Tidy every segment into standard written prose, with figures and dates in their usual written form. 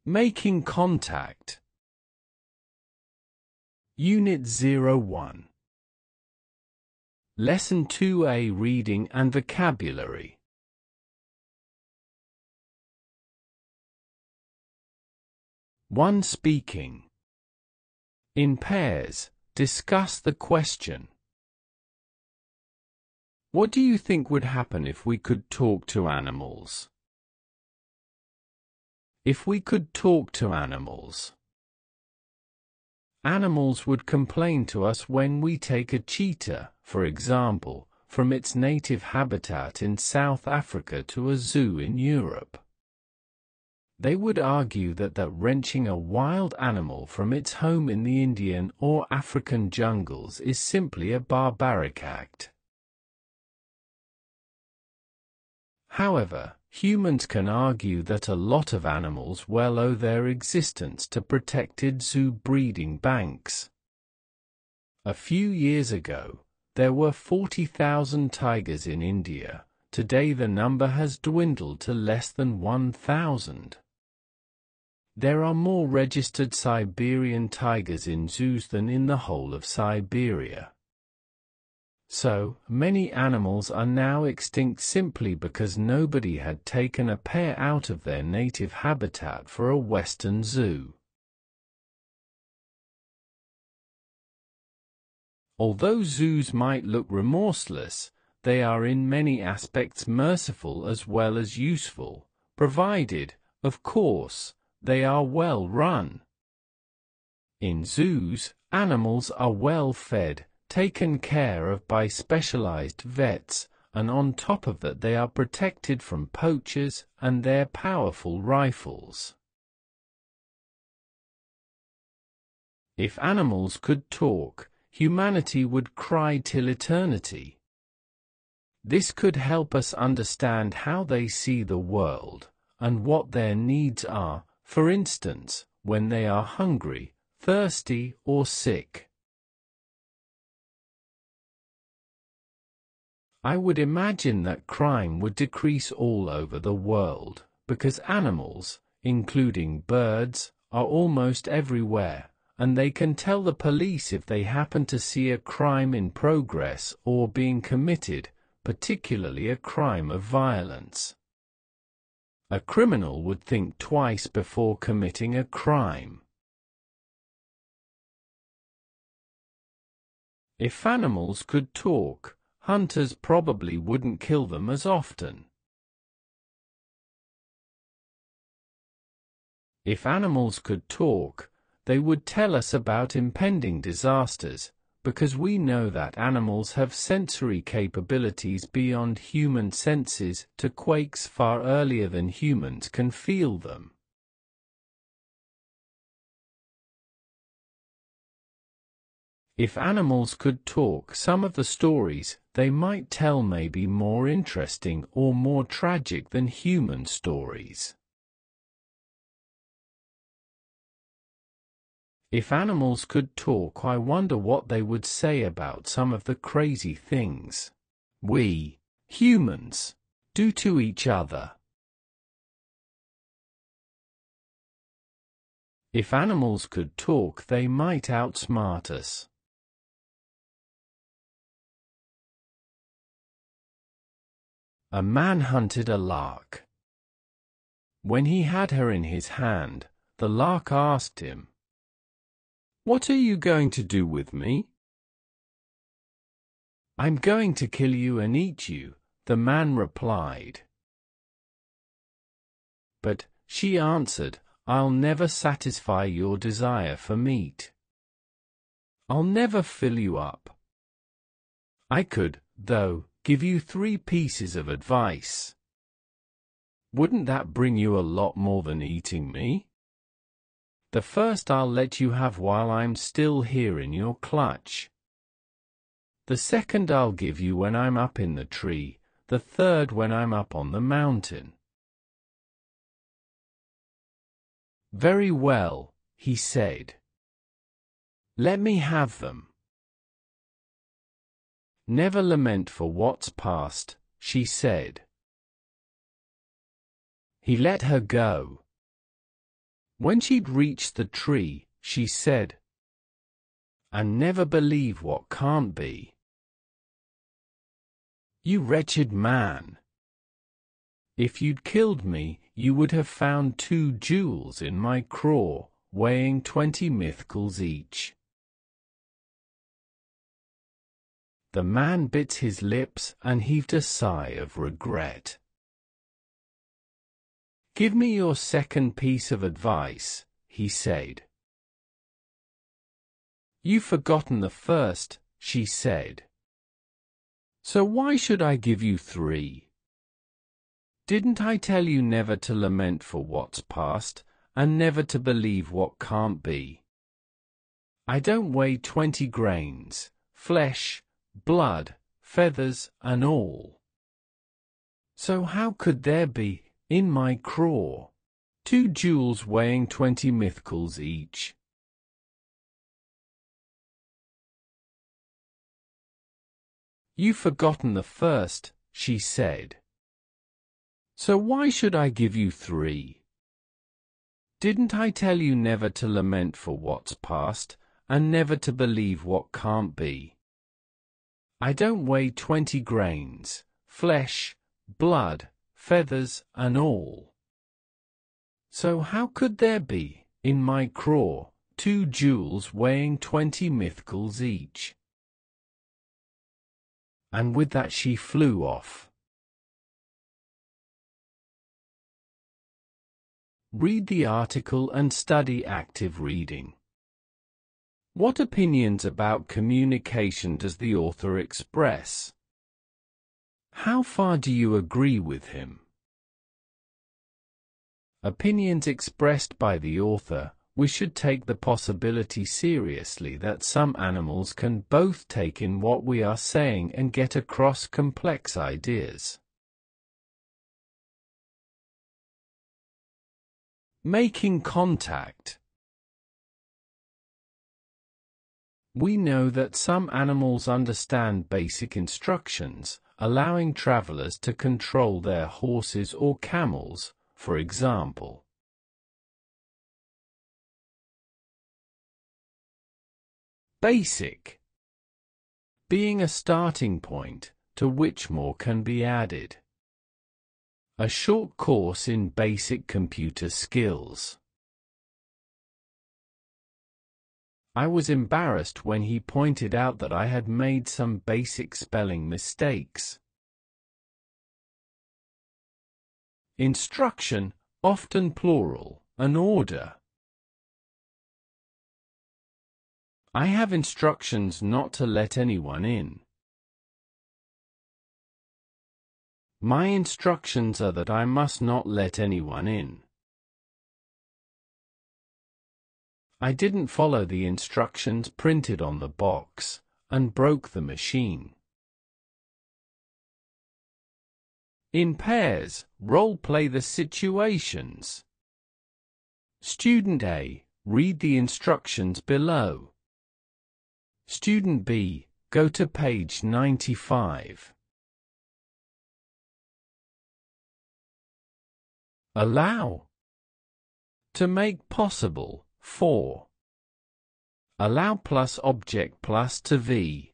Making contact. Unit 01. Lesson 2A, Reading and Vocabulary. 1. Speaking. In pairs, discuss the question. What do you think would happen if we could talk to animals? If we could talk to animals. Animals would complain to us when we take a cheetah, for example, from its native habitat in South Africa to a zoo in Europe. They would argue that wrenching a wild animal from its home in the Indian or African jungles is simply a barbaric act. However, humans can argue that a lot of animals well owe their existence to protected zoo breeding banks. A few years ago, there were 40,000 tigers in India. Today the number has dwindled to less than 1,000. There are more registered Siberian tigers in zoos than in the whole of Siberia. So, many animals are now extinct simply because nobody had taken a pair out of their native habitat for a Western zoo. Although zoos might look remorseless, they are in many aspects merciful as well as useful, provided, of course, they are well run. In zoos, animals are well fed, taken care of by specialized vets, and on top of that they are protected from poachers and their powerful rifles. If animals could talk, humanity would cry till eternity. This could help us understand how they see the world, and what their needs are, for instance, when they are hungry, thirsty, or sick. I would imagine that crime would decrease all over the world, because animals, including birds, are almost everywhere, and they can tell the police if they happen to see a crime in progress or being committed, particularly a crime of violence. A criminal would think twice before committing a crime. If animals could talk, hunters probably wouldn't kill them as often. If animals could talk, they would tell us about impending disasters, because we know that animals have sensory capabilities beyond human senses to quakes far earlier than humans can feel them. If animals could talk, some of the stories they might tell may be more interesting or more tragic than human stories. If animals could talk, I wonder what they would say about some of the crazy things we, humans, do to each other. If animals could talk, they might outsmart us. A man hunted a lark. When he had her in his hand, the lark asked him, "What are you going to do with me?" "I'm going to kill you and eat you," the man replied. But, she answered, "I'll never satisfy your desire for meat. I'll never fill you up. I could, though, give you 3 pieces of advice. Wouldn't that bring you a lot more than eating me? The first I'll let you have while I'm still here in your clutch. The second I'll give you when I'm up in the tree, the third when I'm up on the mountain." "Very well," he said. "Let me have them." "Never lament for what's past," she said. He let her go. When she'd reached the tree, she said, "And never believe what can't be. You wretched man! If you'd killed me, you would have found 2 jewels in my craw, weighing 20 mithqals each." The man bit his lips and heaved a sigh of regret. "Give me your second piece of advice," he said. "You've forgotten the first," she said. "So why should I give you 3? Didn't I tell you never to lament for what's past, and never to believe what can't be? I don't weigh 20 grains, flesh, blood, feathers, and all. So how could there be, in my craw, 2 jewels weighing 20 mithqals each?" "You've forgotten the first," she said. "So why should I give you 3? Didn't I tell you never to lament for what's past, and never to believe what can't be? I don't weigh 20 grains, flesh, blood, feathers, and all. So how could there be, in my craw, 2 jewels weighing 20 mithqals each?" And with that she flew off. Read the article and study active reading. What opinions about communication does the author express? How far do you agree with him? Opinions expressed by the author. We should take the possibility seriously that some animals can both take in what we are saying and get across complex ideas. Making contact. We know that some animals understand basic instructions, allowing travelers to control their horses or camels, for example. Basic. Being a starting point, to which more can be added. A short course in basic computer skills. I was embarrassed when he pointed out that I had made some basic spelling mistakes. Instruction, often plural, an order. I have instructions not to let anyone in. My instructions are that I must not let anyone in. I didn't follow the instructions printed on the box, and broke the machine. In pairs, role-play the situations. Student A, read the instructions below. Student B, go to page 95. Allow. To make possible, 4. Allow plus object plus to V.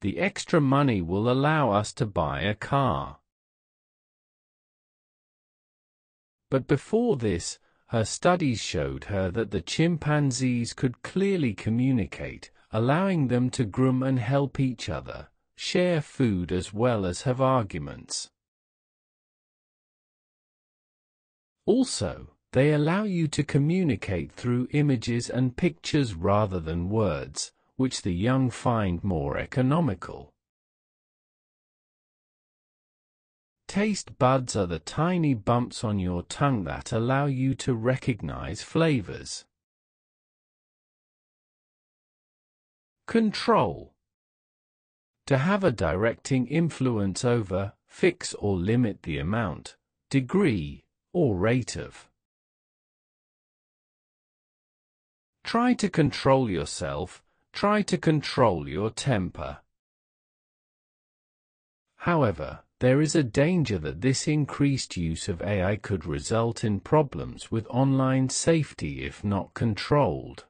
The extra money will allow us to buy a car. But before this, her studies showed her that the chimpanzees could clearly communicate, allowing them to groom and help each other, share food as well as have arguments. Also, they allow you to communicate through images and pictures rather than words, which the young find more economical. Taste buds are the tiny bumps on your tongue that allow you to recognize flavors. Control. To have a directing influence over, fix or limit the amount, degree, or rate of. Try to control yourself, try to control your temper. However, there is a danger that this increased use of AI could result in problems with online safety if not controlled.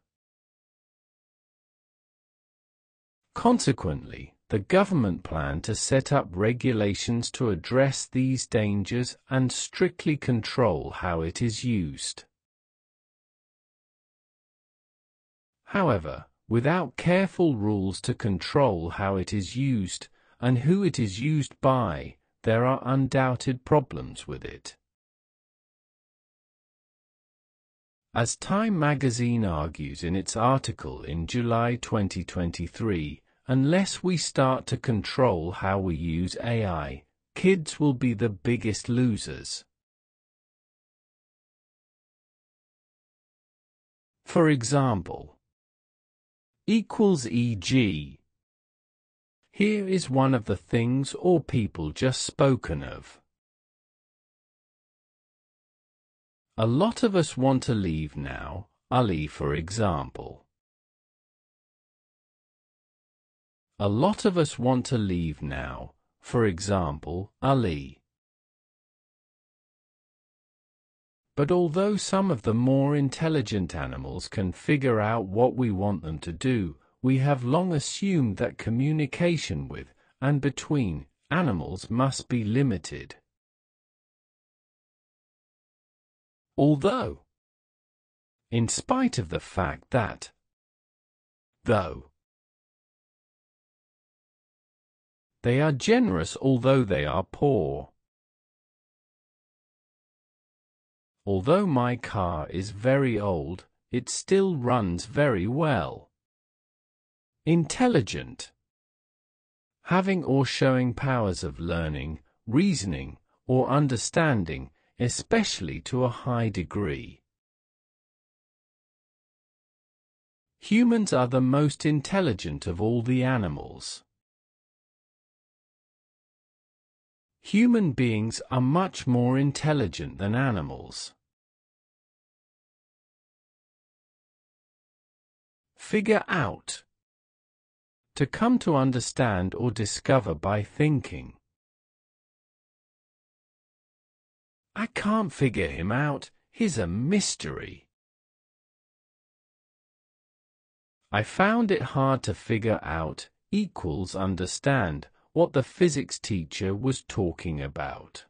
Consequently, the government planned to set up regulations to address these dangers and strictly control how it is used. However, without careful rules to control how it is used and who it is used by, there are undoubted problems with it. As Time magazine argues in its article in July 2023, unless we start to control how we use AI, kids will be the biggest losers. For example, e.g. Here is one of the things or people just spoken of. A lot of us want to leave now, Ali, for example. A lot of us want to leave now, for example, Ali. But although some of the more intelligent animals can figure out what we want them to do, we have long assumed that communication with and between animals must be limited. Although, in spite of the fact that, though, they are generous although they are poor. Although my car is very old, it still runs very well. Intelligent. Having or showing powers of learning, reasoning, or understanding, especially to a high degree. Humans are the most intelligent of all the animals. Human beings are much more intelligent than animals. Figure out. To come to understand or discover by thinking. I can't figure him out, he's a mystery. I found it hard to figure out, equals understand, what the physics teacher was talking about.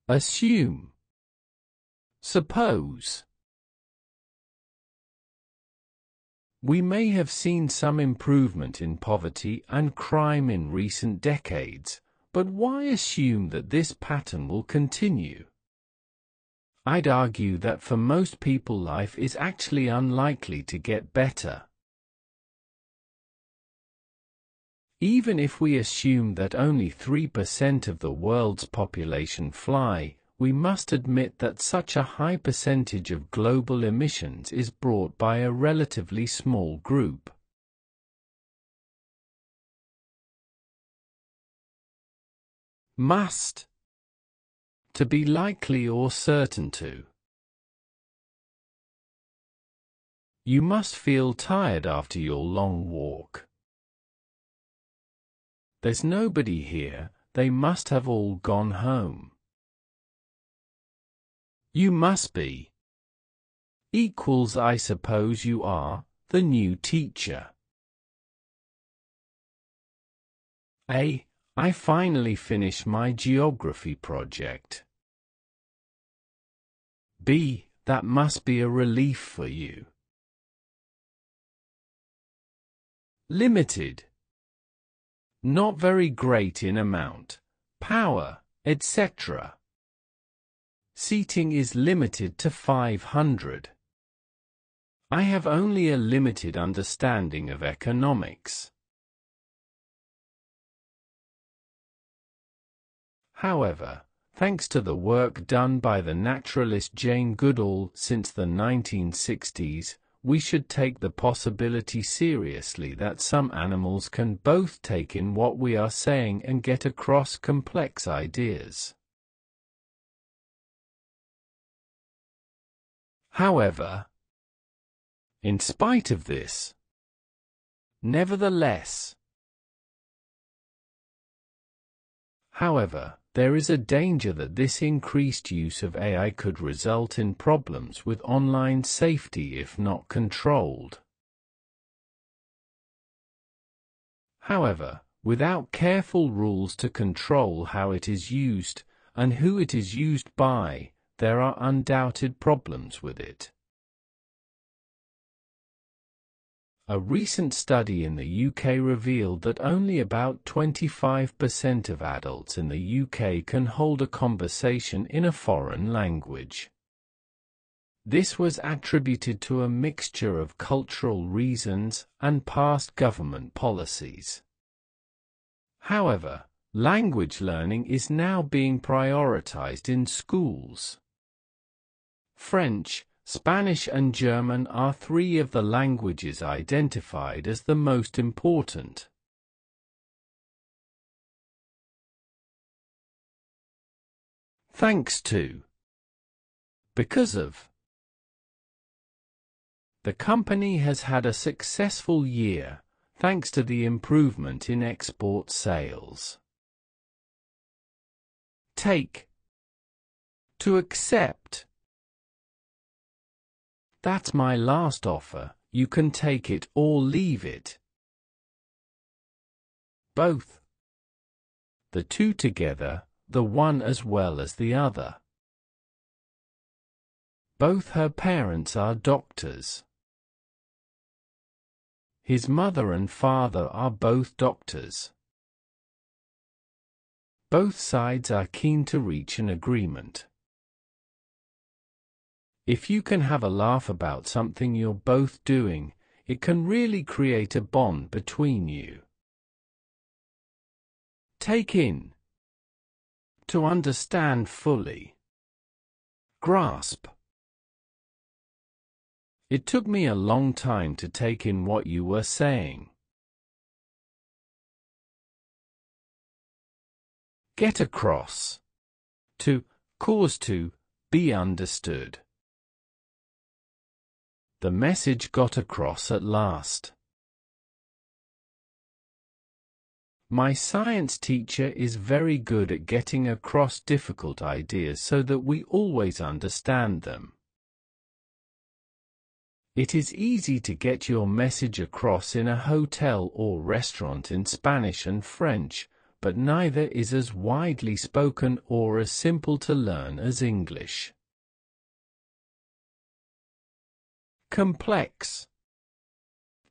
Assume. Suppose. We may have seen some improvement in poverty and crime in recent decades, but why assume that this pattern will continue? I'd argue that for most people life is actually unlikely to get better. Even if we assume that only 3% of the world's population fly, we must admit that such a high percentage of global emissions is brought by a relatively small group. Must. To be likely or certain to. You must feel tired after your long walk. There's nobody here, they must have all gone home. You must be. Equals I suppose you are, the new teacher. A. I finally finished my geography project. B. That must be a relief for you. Limited. Not very great in amount, power, etc. Seating is limited to 500. I have only a limited understanding of economics. However, thanks to the work done by the naturalist Jane Goodall since the 1960s, we should take the possibility seriously that some animals can both take in what we are saying and get across complex ideas. However, in spite of this, nevertheless, However, there is a danger that this increased use of AI could result in problems with online safety if not controlled. However, without careful rules to control how it is used and who it is used by, there are undoubted problems with it. A recent study in the UK revealed that only about 25% of adults in the UK can hold a conversation in a foreign language. This was attributed to a mixture of cultural reasons and past government policies. However, language learning is now being prioritized in schools. French, Spanish and German are three of the languages identified as the most important. Thanks to. Because of. The company has had a successful year, thanks to the improvement in export sales. Take. To accept. That's my last offer, you can take it or leave it. Both. The two together, the one as well as the other. Both her parents are doctors. His mother and father are both doctors. Both sides are keen to reach an agreement. If you can have a laugh about something you're both doing, it can really create a bond between you. Take in. To understand fully. Grasp. It took me a long time to take in what you were saying. Get across. To cause to be understood. The message got across at last. My science teacher is very good at getting across difficult ideas so that we always understand them. It is easy to get your message across in a hotel or restaurant in Spanish and French, but neither is as widely spoken or as simple to learn as English. Complex.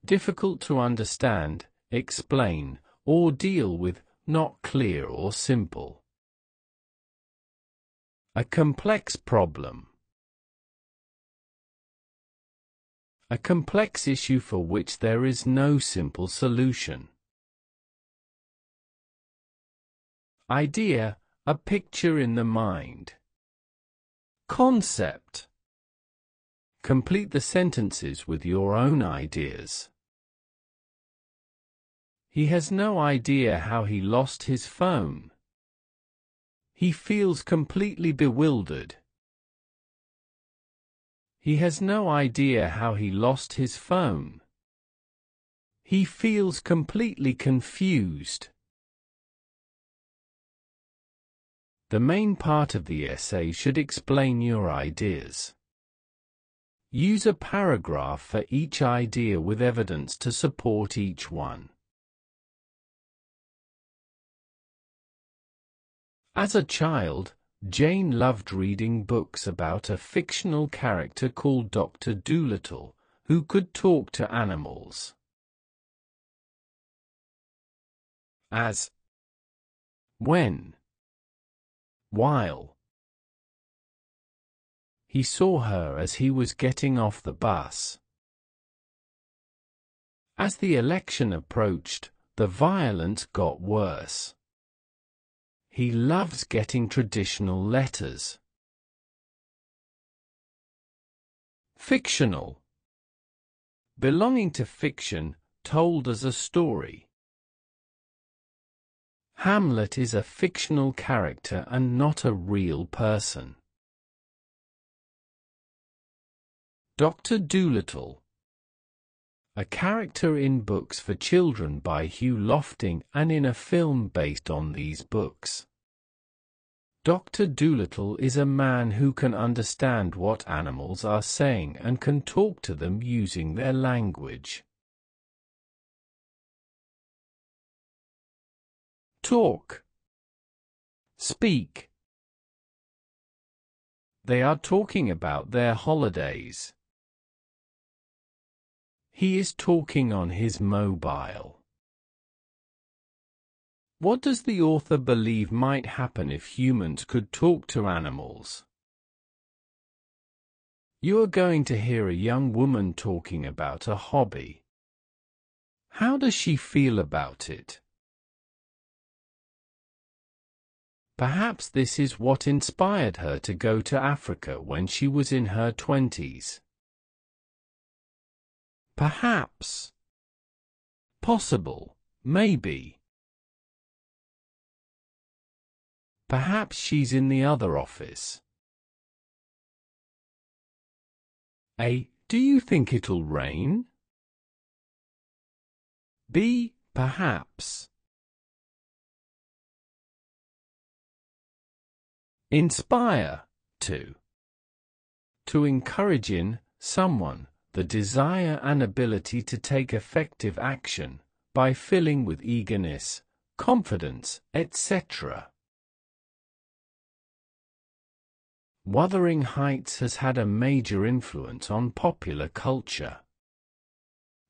Difficult to understand, explain, or deal with, not clear or simple. A complex problem. A complex issue for which there is no simple solution. Idea, a picture in the mind. Concept. Complete the sentences with your own ideas. He has no idea how he lost his phone. He feels completely bewildered. He has no idea how he lost his phone. He feels completely confused. The main part of the essay should explain your ideas. Use a paragraph for each idea with evidence to support each one. As a child, Jane loved reading books about a fictional character called Dr. Dolittle, who could talk to animals. As. When. While. He saw her as he was getting off the bus. As the election approached, the violence got worse. He loves getting traditional letters. Fictional. Belonging to fiction, told as a story. Hamlet is a fictional character and not a real person. Dr. Dolittle. A character in books for children by Hugh Lofting and in a film based on these books. Dr. Dolittle is a man who can understand what animals are saying and can talk to them using their language. Talk. Speak. They are talking about their holidays. He is talking on his mobile. What does the author believe might happen if humans could talk to animals? You are going to hear a young woman talking about a hobby. How does she feel about it? Perhaps this is what inspired her to go to Africa when she was in her 20s. Perhaps. Possible. Maybe. Perhaps she's in the other office. A. Do you think it'll rain? B. Perhaps. Inspire. To encourage in someone the desire and ability to take effective action by filling with eagerness, confidence, etc. Wuthering Heights has had a major influence on popular culture.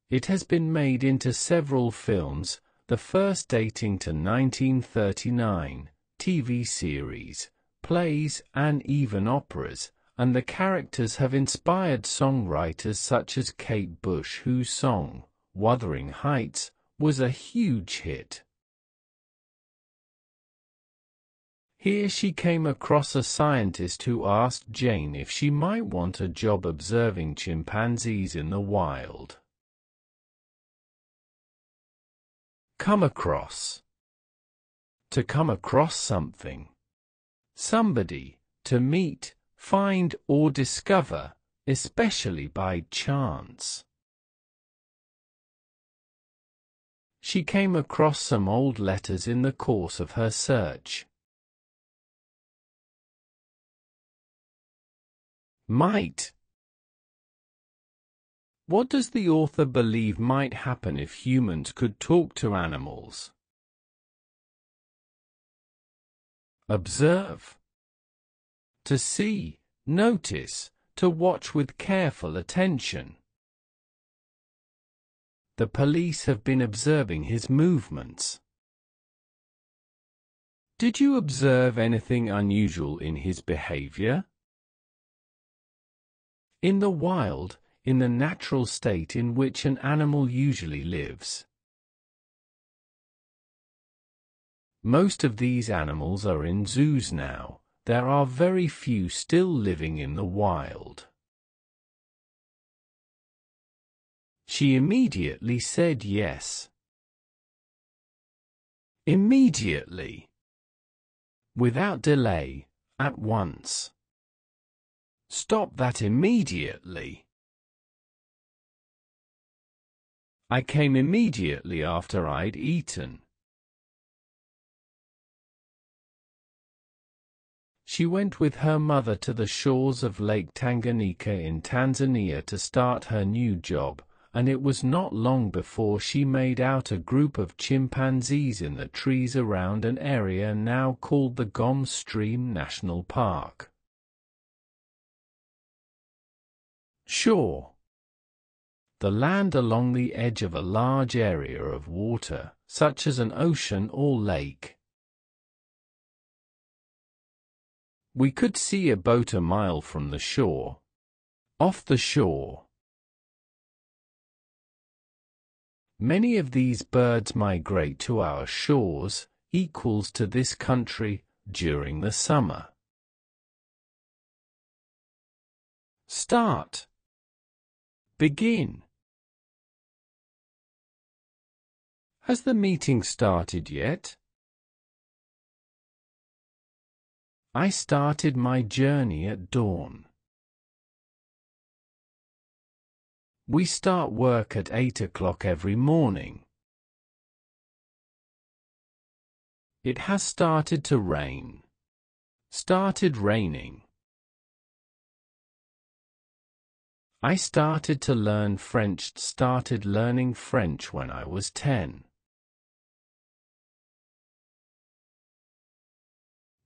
It has been made into several films, the first dating to 1939, TV series, plays, and even operas, and the characters have inspired songwriters such as Kate Bush, whose song, Wuthering Heights, was a huge hit. Here she came across a scientist who asked Jane if she might want a job observing chimpanzees in the wild. Come across. To come across something. Somebody, to meet, find or discover, especially by chance. She came across some old letters in the course of her search. Might. What does the author believe might happen if humans could talk to animals? Observe. To see, notice, to watch with careful attention. The police have been observing his movements. Did you observe anything unusual in his behavior? In the wild, in the natural state in which an animal usually lives. Most of these animals are in zoos now. There are very few still living in the wild. She immediately said yes. Immediately. Without delay, at once. Stop that immediately. I came immediately after I'd eaten. She went with her mother to the shores of Lake Tanganyika in Tanzania to start her new job, and it was not long before she made out a group of chimpanzees in the trees around an area now called the Gom Stream National Park. Shore. The land along the edge of a large area of water, such as an ocean or lake. We could see a boat a mile from the shore. Off the shore. Many of these birds migrate to our shores, equals to this country, during the summer. Start. Begin. Has the meeting started yet? I started my journey at dawn. We start work at 8 o'clock every morning. It has started to rain. Started raining. I started to learn French. Started learning French when I was 10.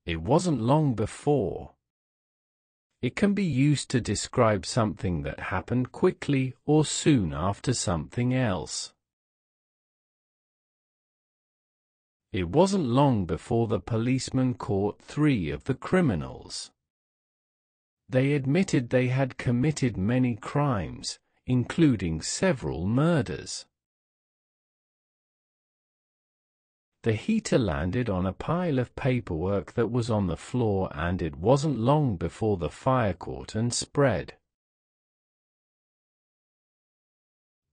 It wasn't long before. It can be used to describe something that happened quickly or soon after something else. It wasn't long before the policeman caught 3 of the criminals. They admitted they had committed many crimes, including several murders. The heater landed on a pile of paperwork that was on the floor, and it wasn't long before the fire caught and spread.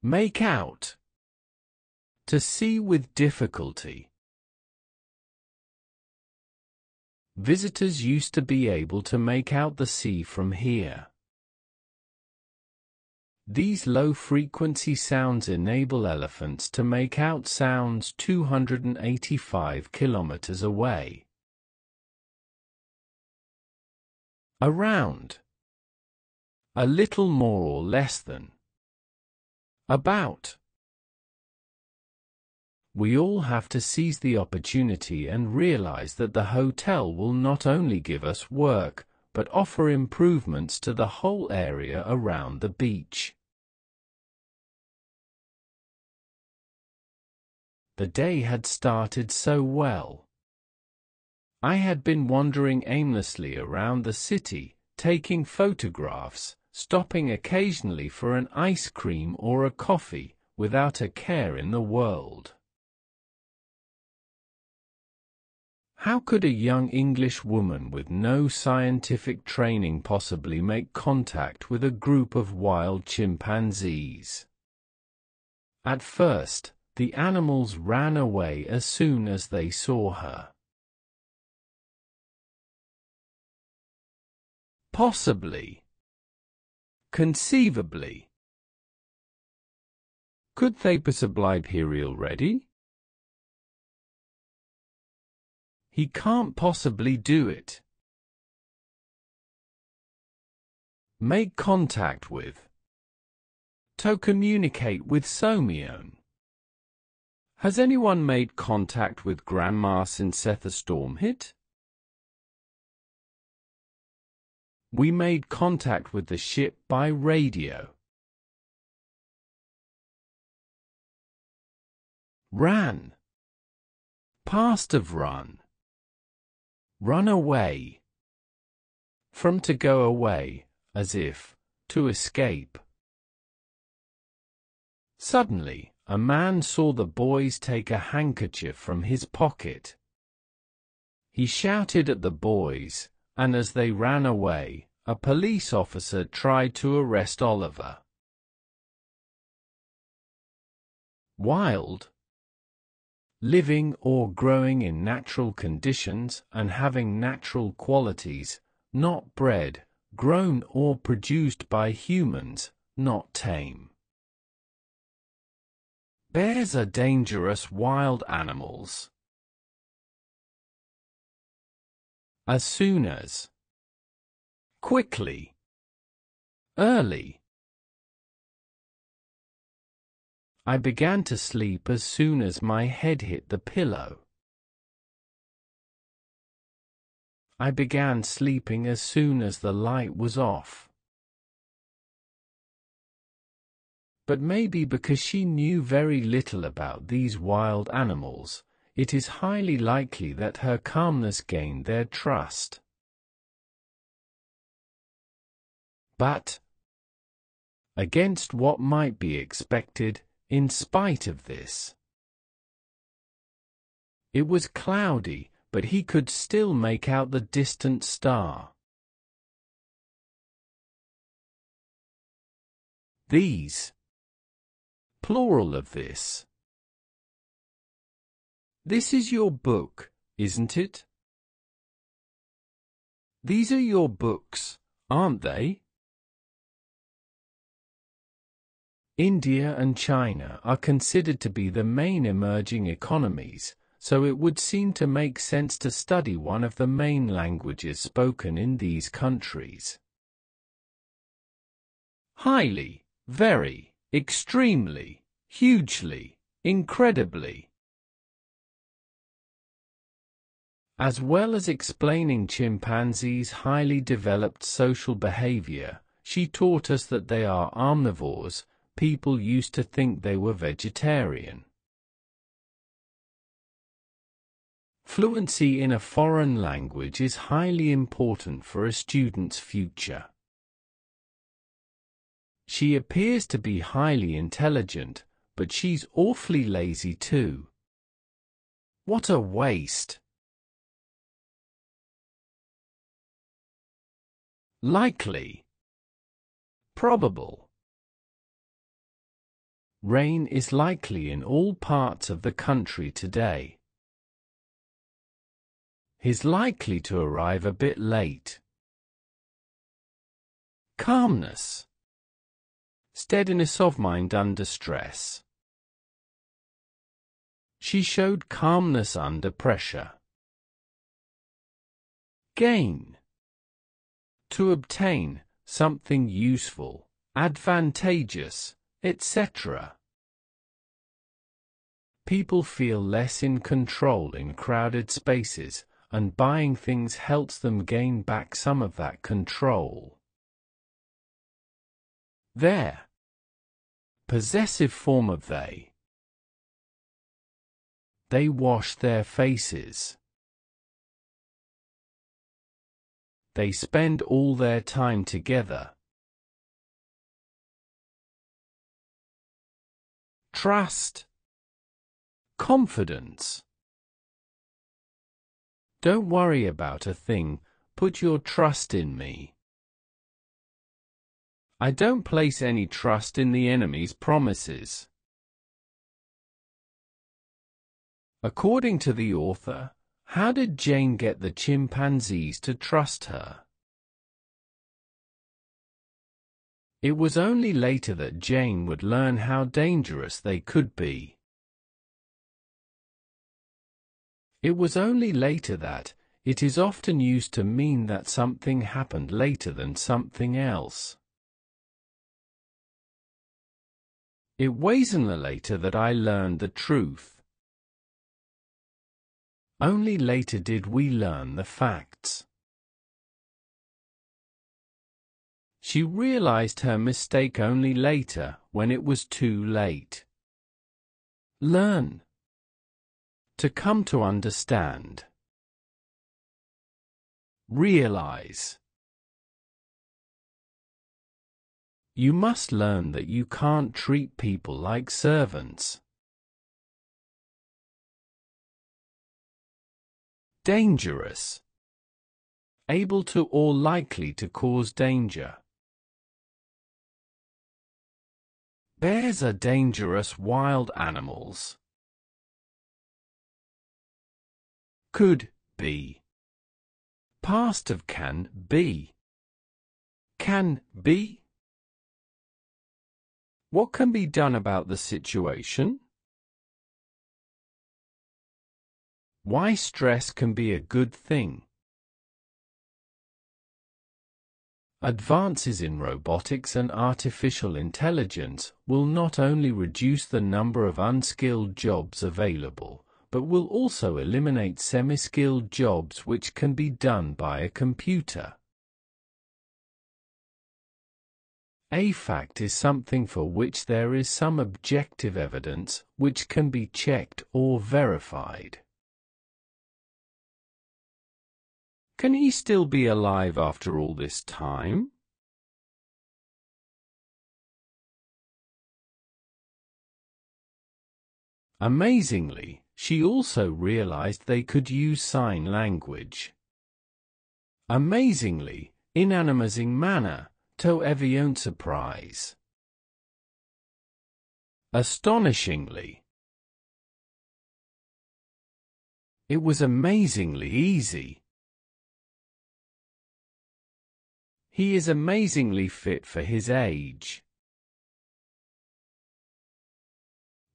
Make out. To see with difficulty. Visitors used to be able to make out the sea from here. These low-frequency sounds enable elephants to make out sounds 285 kilometers away. Around. A little more or less than. About. We all have to seize the opportunity and realize that the hotel will not only give us work, but offer improvements to the whole area around the beach. The day had started so well. I had been wandering aimlessly around the city, taking photographs, stopping occasionally for an ice cream or a coffee, without a care in the world. How could a young English woman with no scientific training possibly make contact with a group of wild chimpanzees? At first, the animals ran away as soon as they saw her. Possibly. Conceivably. Could they possibly be already? He can't possibly do it. Make contact with. To communicate with Somione. Has anyone made contact with Grandma since the storm hit? We made contact with the ship by radio. Ran. Past of run. Run away. From to go away, as if, to escape. Suddenly, a man saw the boys take a handkerchief from his pocket. He shouted at the boys, and as they ran away, a police officer tried to arrest Oliver. Wild. Living or growing in natural conditions and having natural qualities, not bred, grown or produced by humans, not tame. Bears are dangerous wild animals. As soon as. Quickly. Early. I began to sleep as soon as my head hit the pillow. I began sleeping as soon as the light was off. But maybe because she knew very little about these wild animals, it is highly likely that her calmness gained their trust. But, against what might be expected, in spite of this, it was cloudy, but he could still make out the distant star. These. Plural of this. This is your book, isn't it? These are your books, aren't they? India and China are considered to be the main emerging economies, so it would seem to make sense to study one of the main languages spoken in these countries. Highly, very, extremely, hugely, incredibly. As well as explaining chimpanzees' highly developed social behavior, she taught us that they are omnivores. People used to think they were vegetarian. Fluency in a foreign language is highly important for a student's future. She appears to be highly intelligent, but she's awfully lazy too. What a waste! Likely. Probable. Rain is likely in all parts of the country today. He's likely to arrive a bit late. Calmness. Steadiness of mind under stress. She showed calmness under pressure. Gain. To obtain, something useful, advantageous, etc. People feel less in control in crowded spaces, and buying things helps them gain back some of that control. Their. Possessive form of they. They wash their faces. They spend all their time together. Trust. Confidence. Don't worry about a thing, put your trust in me. I don't place any trust in the enemy's promises. According to the author, how did Jane get the chimpanzees to trust her? It was only later that Jane would learn how dangerous they could be. It was only later that it is often used to mean that something happened later than something else. It wasn't later that I learned the truth. Only later did we learn the facts. She realized her mistake only later, when it was too late. Learn. To come to understand. Realize. You must learn that you can't treat people like servants. Dangerous. Able to or likely to cause danger. Bears are dangerous wild animals. Could be. Past of can be. Can be. What can be done about the situation? Why stress can be a good thing. Advances in robotics and artificial intelligence will not only reduce the number of unskilled jobs available, but will also eliminate semi-skilled jobs which can be done by a computer. A fact is something for which there is some objective evidence, which can be checked or verified. Can he still be alive after all this time? Amazingly, she also realized they could use sign language. Amazingly, in an amazing manner, to everyone's surprise. Astonishingly. It was amazingly easy. He is amazingly fit for his age.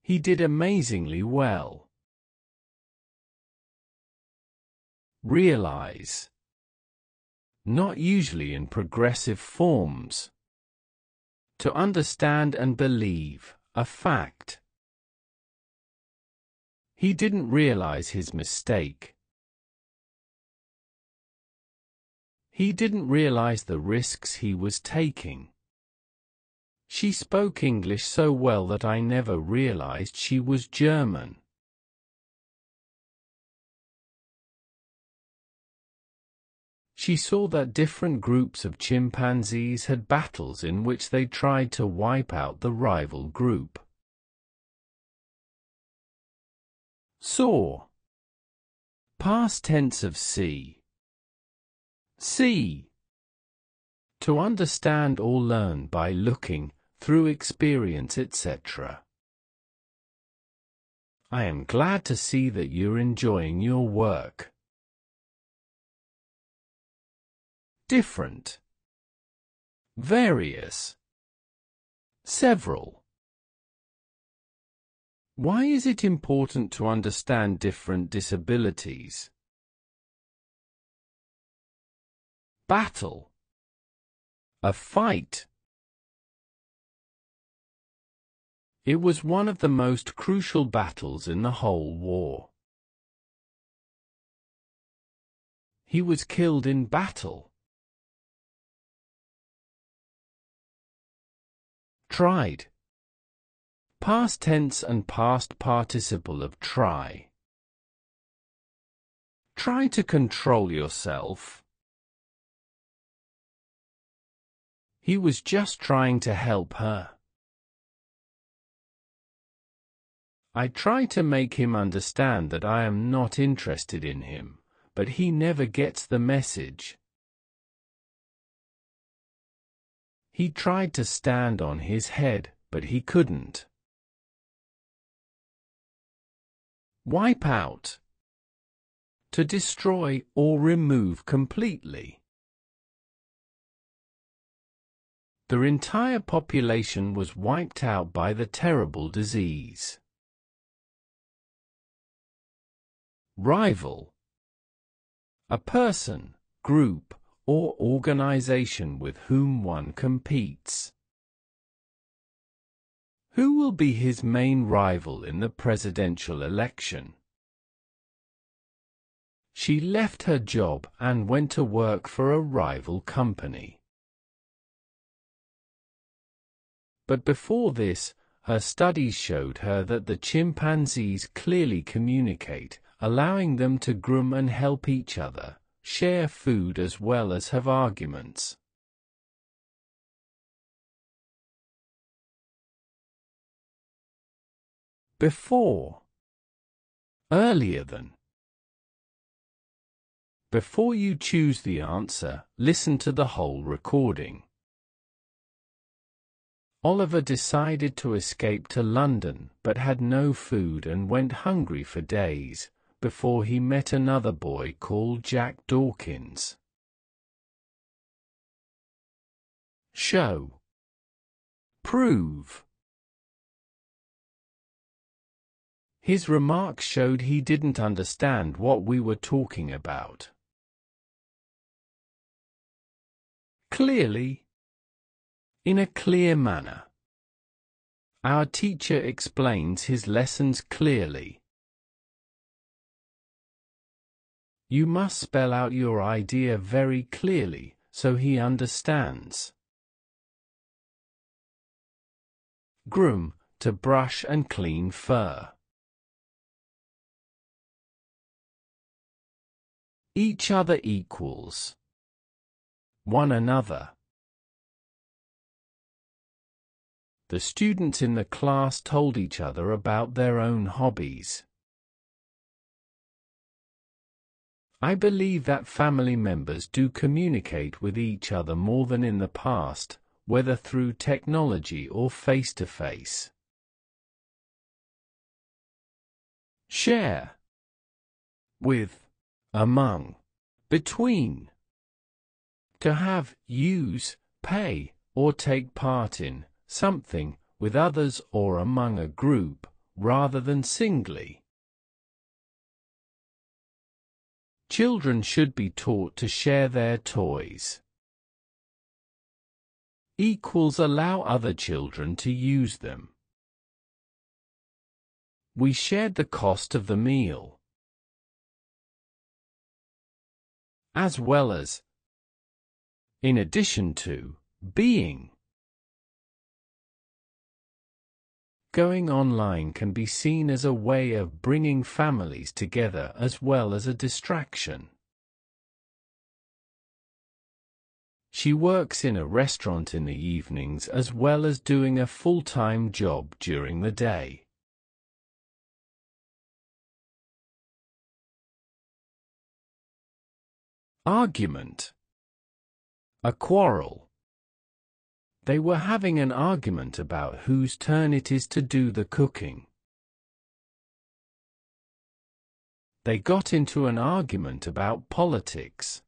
He did amazingly well. realize. Not usually in progressive forms. To understand and believe, a fact. He didn't realize his mistake. He didn't realize the risks he was taking. She spoke English so well that I never realized she was German. She saw that different groups of chimpanzees had battles in which they tried to wipe out the rival group. Saw. Past tense of see. See. To understand or learn by looking, through experience, etc. I am glad to see that you're enjoying your work. Different. Various. Several. Why is it important to understand different disabilities? Battle. A fight. It was one of the most crucial battles in the whole war. He was killed in battle. Tried. Past tense and past participle of try. Try to control yourself. He was just trying to help her. I try to make him understand that I am not interested in him, but he never gets the message. He tried to stand on his head, but he couldn't. Wipe out. To destroy or remove completely. Their entire population was wiped out by the terrible disease. Rival. A person, group, or organization with whom one competes. Who will be his main rival in the presidential election? She left her job and went to work for a rival company. But before this, her studies showed her that the chimpanzees clearly communicate, allowing them to groom and help each other, share food as well as have arguments. Before. Earlier than. Before you choose the answer, listen to the whole recording. Oliver decided to escape to London, but had no food and went hungry for days, before he met another boy called Jack Dawkins. Show. Prove. His remarks showed he didn't understand what we were talking about. Clearly. In a clear manner. Our teacher explains his lessons clearly. You must spell out your idea very clearly, so he understands. Groom, to brush and clean fur. Each other equals. One another. The students in the class told each other about their own hobbies. I believe that family members do communicate with each other more than in the past, whether through technology or face-to-face. Share. With. Among. Between. To have, use, pay, or take part in something, with others or among a group, rather than singly. Children should be taught to share their toys. Equals allow other children to use them. We shared the cost of the meal. As well as. In addition to. Being. Going online can be seen as a way of bringing families together as well as a distraction. She works in a restaurant in the evenings as well as doing a full-time job during the day. Argument. A quarrel. They were having an argument about whose turn it is to do the cooking. They got into an argument about politics.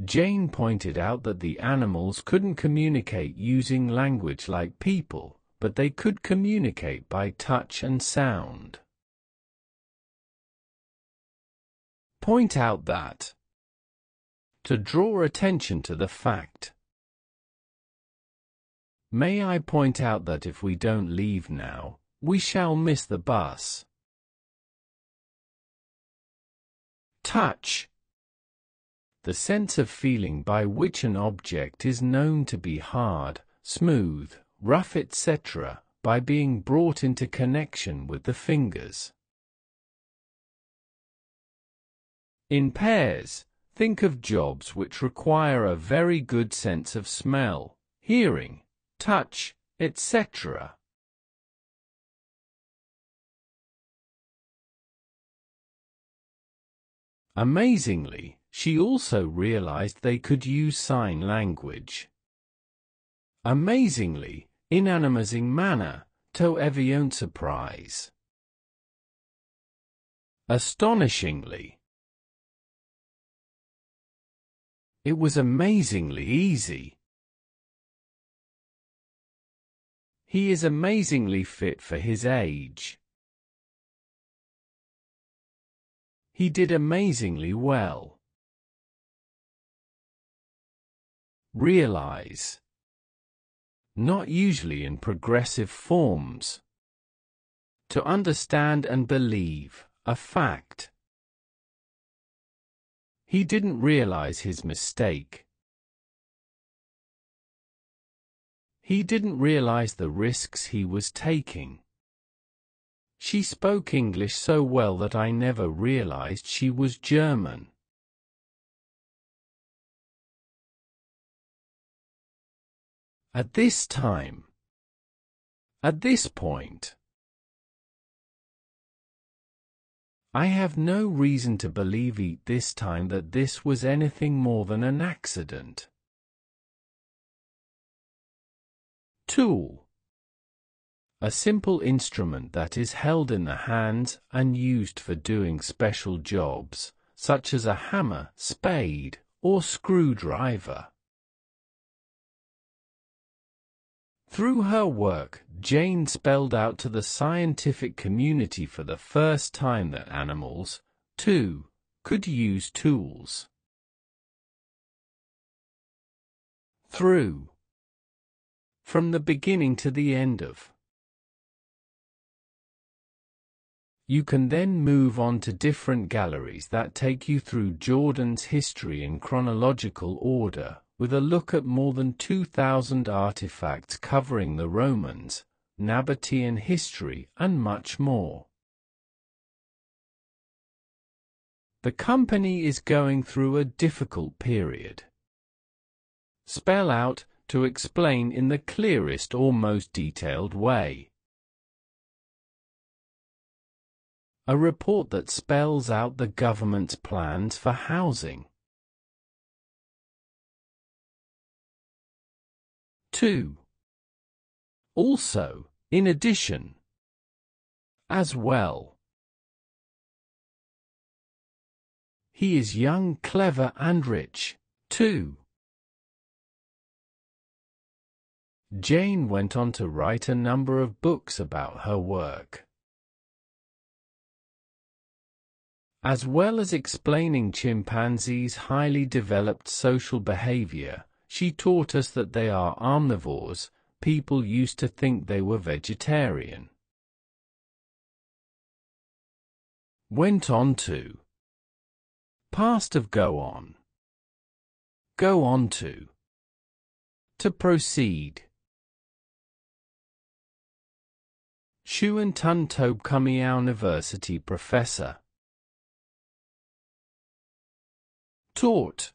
Jane pointed out that the animals couldn't communicate using language like people, but they could communicate by touch and sound. Point out that. To draw attention to the fact. May I point out that if we don't leave now, we shall miss the bus. Touch. The sense of feeling by which an object is known to be hard, smooth, rough, etc., by being brought into connection with the fingers. In pairs, think of jobs which require a very good sense of smell, hearing, touch, etc. Amazingly, she also realized they could use sign language. Amazingly, in an amazing manner, to everyone's surprise. Astonishingly. It was amazingly easy. He is amazingly fit for his age. He did amazingly well. Realize. Not usually in progressive forms. To understand and believe, a fact. He didn't realize his mistake. He didn't realize the risks he was taking. She spoke English so well that I never realized she was German. At this time. At this point. I have no reason to believe at this time that this was anything more than an accident. Tool. A simple instrument that is held in the hands and used for doing special jobs, such as a hammer, spade, or screwdriver. Through her work, Jane spelled out to the scientific community for the first time that animals, too, could use tools. Through. From the beginning to the end of. You can then move on to different galleries that take you through Jordan's history in chronological order, with a look at more than 2,000 artifacts covering the Romans, Nabatean history, and much more. The company is going through a difficult period. Spell out, to explain in the clearest or most detailed way. A report that spells out the government's plans for housing. 2. Also, in addition. As well. He is young, clever, and rich, too. Jane went on to write a number of books about her work. As well as explaining chimpanzees' highly developed social behavior, she taught us that they are omnivores. People used to think they were vegetarian. Went on to. Past of go on. Go on to. To proceed. Xuan Tun Tobe Kumiao University professor. Taught.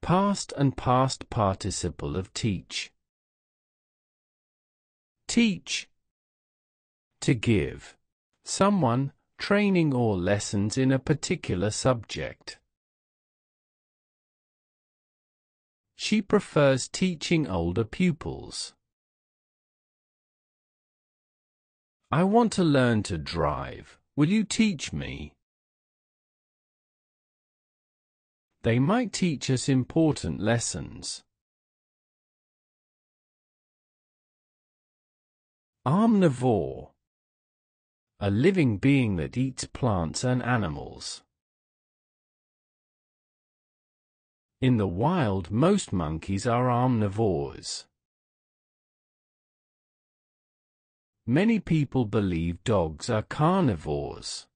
Past and past participle of teach. Teach. To give. Someone, training or lessons in a particular subject. She prefers teaching older pupils. I want to learn to drive. Will you teach me? They might teach us important lessons. Omnivore. A living being that eats plants and animals. In the wild, most monkeys are omnivores. Many people believe dogs are carnivores.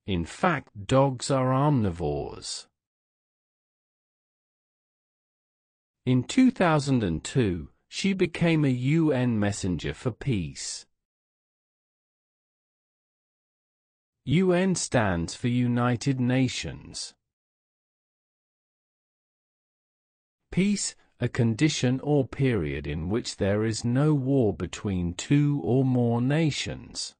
In fact, dogs are omnivores. In 2002, she became a UN messenger for peace. UN stands for United Nations. Peace, a condition or period in which there is no war between two or more nations.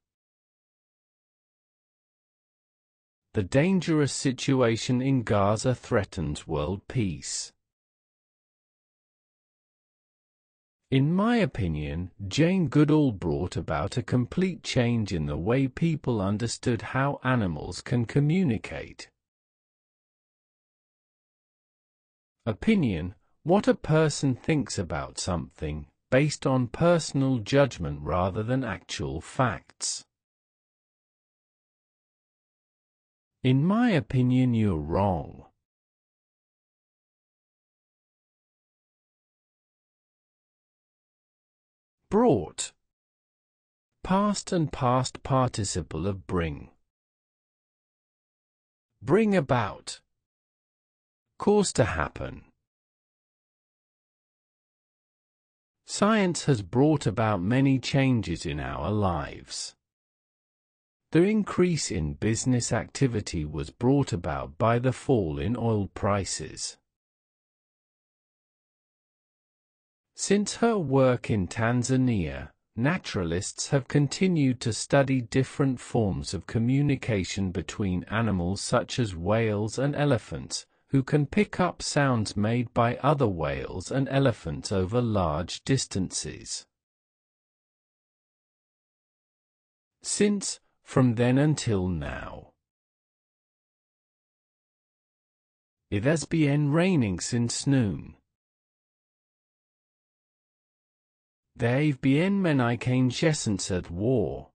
The dangerous situation in Gaza threatens world peace. In my opinion, Jane Goodall brought about a complete change in the way people understood how animals can communicate. Opinion: what a person thinks about something, based on personal judgment rather than actual facts. In my opinion, you're wrong. Brought. Past and past participle of bring. Bring about. Cause to happen. Science has brought about many changes in our lives. The increase in business activity was brought about by the fall in oil prices. Since her work in Tanzania, naturalists have continued to study different forms of communication between animals such as whales and elephants, who can pick up sounds made by other whales and elephants over large distances. Since, from then until now, it has been raining since noon. They've been menikein at war.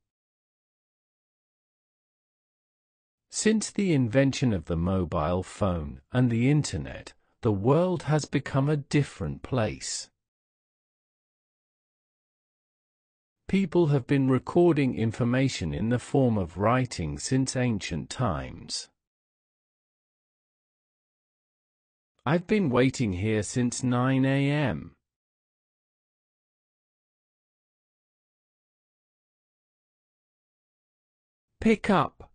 Since the invention of the mobile phone and the Internet, the world has become a different place. People have been recording information in the form of writing since ancient times. I've been waiting here since 9 a.m. Pick up.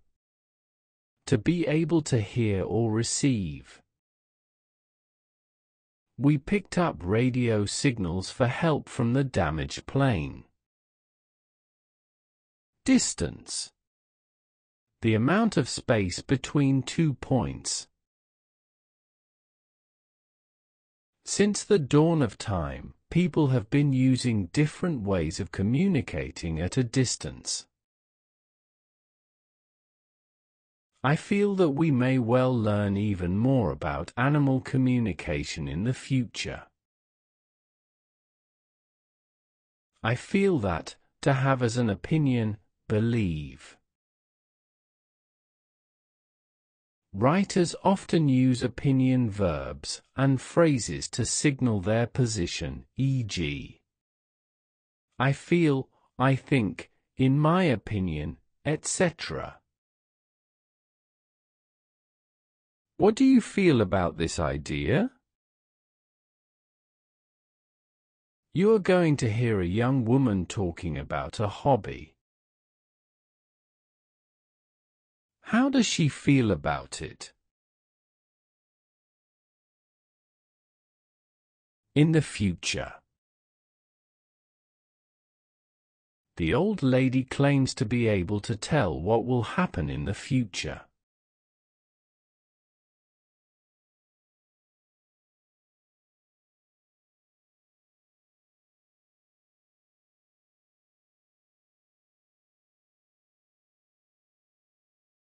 To be able to hear or receive. We picked up radio signals for help from the damaged plane. Distance. The amount of space between 2 points. Since the dawn of time, people have been using different ways of communicating at a distance. I feel that we may well learn even more about animal communication in the future. I feel that, to have as an opinion, believe. Writers often use opinion verbs and phrases to signal their position, e.g., I feel, I think, in my opinion, etc. What do you feel about this idea? You are going to hear a young woman talking about a hobby. How does she feel about it? In the future. The old lady claims to be able to tell what will happen in the future.